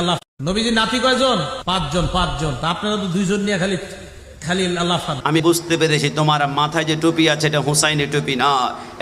আল্লাহ নবীজি নাতি কয়জন? পাঁচজন। তা আপনারা তো দুইজন নিয়ে খালি খালি আল্লাহ। আমি বুঝতে পেরেছি তোমার মাথায় যে টুপি আছে এটা হুসাইনের টুপি না,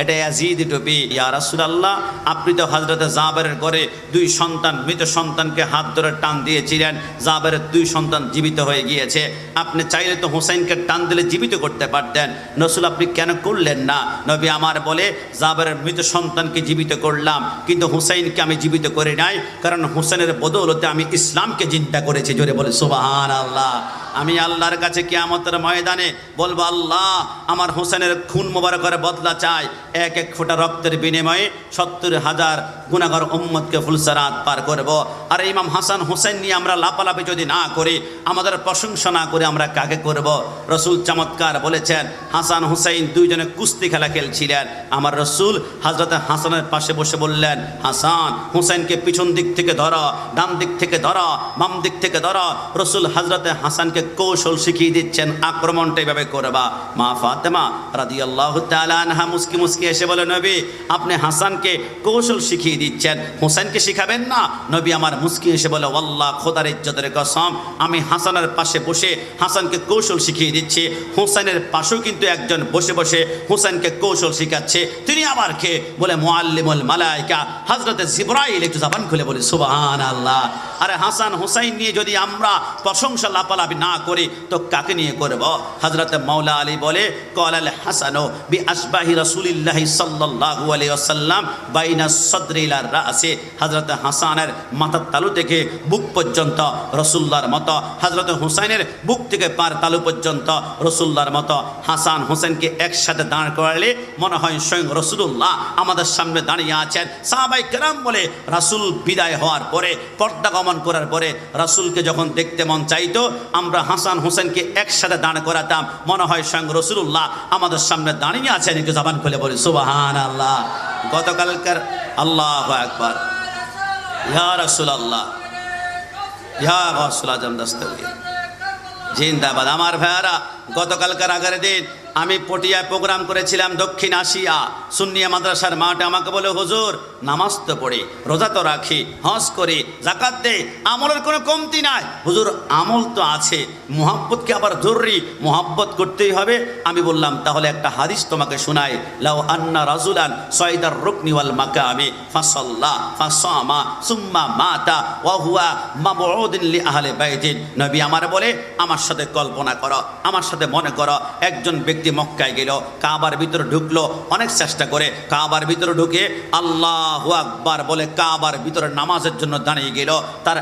এটা ইয়াজিদের টুপি। ইয়া রাসূলুল্লাহ, আপনি তো হযরতে জাবেরের ঘরে দুই সন্তান, মৃত সন্তানকে হাত ধরে টান দিয়েছিলেন, জাবেরের দুই সন্তান জীবিত হয়ে গিয়েছে। আপনি চাইলে তো হুসাইনকে টান দিলে জীবিত করতে পারতেন, রাসূল আপনি কেন করলেন না? নবী আমার বলে, জাবেরের মৃত সন্তানকে জীবিত করলাম, কিন্তু হুসাইনকে আমি জীবিত করি নাই, কারণ হুসাইনের বদৌলতে আমি ইসলামকে জিন্দা করেছি। জোরে বলে সুবহানাল্লাহ। আমি আল্লাহর কাছে কিয়ামতের ময়দানে বলবো, আল্লাহ আমার হোসেনের খুন মোবারকের বদলা চাই। এক এক ফোঁটা রক্তের বিনিময়ে 70,000 গুনাহগার উম্মতকে ফুলসিরাত পার করব। আর ইমাম হাসান হোসেন নিয়ে আমরা লাপালাপি যদি না করি, আমাদের প্রশংসা না করে আমরা কাকে করব? রসুল চমৎকার বলেছেন, হাসান হুসাইন দুইজনে কুস্তি খেলা খেলছিলেন। আমার রসুল হযরতে হাসানের পাশে বসে বললেন, হাসান হুসাইনকে পিছন দিক থেকে ধরো, ডান দিক থেকে ধরো, বাম দিক থেকে ধরো। রসুল হযরতে হাসানকে কৌশল শিখিয়ে দিচ্ছেন, আক্রমণটা এভাবে করবা। মা ফাতেমা রাদিয়াল্লাহু তাআলা আনহা মুস্কি মুস্কি এসে বলে, নবী আপনি হাসানকে কৌশল শিখিয়ে দিচ্ছেন, হোসেনকে শিখাবেন না? নবী আমার মুস্কি এসে বলে, আল্লাহ খোদার ইজ্জতের কসম, আমি হাসানের পাশে বসে হাসানকে কৌশল শিখিয়ে দিচ্ছি, হোসেনের পাশেও কিন্তু একজন বসে বসে হোসেনকে কৌশল শিখাচ্ছে। তিনি আবার কে? বলে মুআল্লিমুল মালায়েকা হযরতে জিবরাইল। একটু জবান খুলে বলে সুবহানাল্লাহ। আরে হাসান হোসেন নিয়ে যদি আমরা প্রশংসা লাপালাপি না করি তো কাকে নিয়ে করব? হযরতে মাওলা আলী বলে, ক্বালাল হাসানু বিআসবাহি রাসূলিল্লাহি সাল্লাল্লাহু আলাইহি ওয়াসাল্লাম বাইনা সদরি ইলা রাসি। হযরতে হাসানের মাথার তালু থেকে বুক পর্যন্ত রাসূলুল্লাহর মতো, হযরতে হুসাইনের বুক থেকে পার তালু পর্যন্ত রাসূলুল্লাহর মতো। হাসান হোসেনকে একসাথে দাঁড় করালে মনে হয় স্বয়ং রাসূলুল্লাহ আমাদের সামনে দাঁড়িয়ে আছেন। সাহাবায়ে কেরাম বলে, রাসূল বিদায় হওয়ার পরে, পর্দা গমন করার পরে রাসূলকে যখন দেখতে মন চাইতো, আমরা হাসান হোসেনকে একসাথে দাঁড় করাতাম, মনে হয় স্বয়ং রাসূলুল্লাহ আমাদের সামনে দাঁড়িয়ে আছেন। একটু জবান খুলে বলি সুবহানাল্লাহ। গতকালকার আল্লাহু আকবার, ইয়া রাসূলুল্লাহ, ইয়া গাউসুল আজম দস্তগীর জিন্দাবাদ। আমার ভাইয়ারা, গতকালকার আগের দিন আমি পটিয়ায় প্রোগ্রাম করেছিলাম, দক্ষিণ আসিয়া সুন্নিয়া মাদ্রাসার মাঠে। আমাকে বলে, হুজুর নামাজ তো পড়ি, রোজা তো রাখি, হজ করি, যাকাত দেই, আমলের কোনো কমতি নাই। হুজুর আমল তো আছে, মুহাব্বতকে আবার জরুরি, মুহাব্বত করতেই হবে। আমি বললাম, তাহলে একটা হাদিস তোমাকে শোনাই। লাউ আন্না রাজুলান সাইদার রুকনি ওয়াল মাকামি ফাসাল্লা ফাসামা সুম্মা মাতা ওয়া হুয়া মাবউদিন লি আহলি বাইতিন। নবী আমার বলে, আমার সাথে কল্পনা করো, আমার সাথে মনে করো, একজন ব্যক্তি মক্কায় গেল, কাবার ভিতরে ঢুকলো, অনেক চেষ্টা করে কাবার ভিতরে ঢুকে আল্লাহু আকবার বলে কাবার ভিতরে নামাজের জন্য দাঁড়িয়ে গেল। তার